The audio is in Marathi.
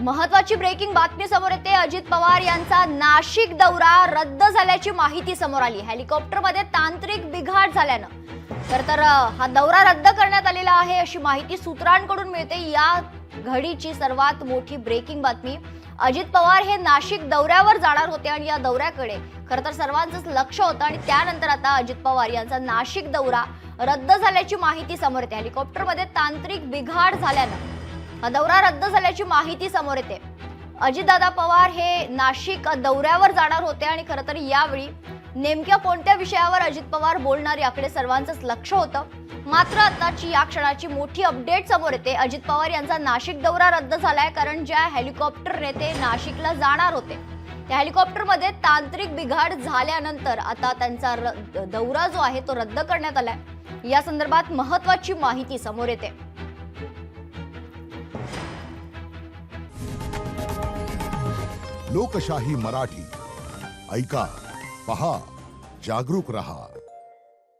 महत्वाची ब्रेकिंग बातमी समोर येते। अजित पवार यांचा नाशिक दौरा रद्द झाल्याची माहिती समोर आली। हेलिकॉप्टरमध्ये तांत्रिक बिघाड झाल्यानं तर हा दौरा रद्द करण्यात आलेला आहे अशी माहिती सूत्रांकडून मिळते। या घडीची सर्वात मोठी ब्रेकिंग बातमी, अजित पवार हे नाशिक दौऱ्यावर जाणार होते आणि या दौऱ्याकडे खरतर सर्वांचंच लक्ष होतं आणि त्यानंतर आता अजित पवार यांचा नाशिक दौरा रद्द झाल्याची माहिती समोर येते। हेलिकॉप्टरमध्ये तांत्रिक बिघाड झाल्यानं हा दौरा रद्द झाल्याची माहिती समोर येते। अजितदादा पवार हे नाशिक दौऱ्यावर जाणार होते आणि खरतर यावेळी नेमक्या कोणत्या विषयावर अजित पवार बोलणार याकडे सर्वांचंच लक्ष होतं। मात्र आताची या क्षणाची मोठी अपडेट समोर येते। अजित पवार यांचा नाशिक दौरा रद्द झालाय, कारण ज्या हेलिकॉप्टरने ते नाशिकला जाणार होते त्या हेलिकॉप्टरमध्ये तांत्रिक बिघाड झाल्यानंतर आता त्यांचा दौरा जो आहे तो रद्द करण्यात आलाय। या संदर्भात महत्त्वाची माहिती समोर येते। लोकशाही मराठी ऐका, पहा, जागरूक रहा।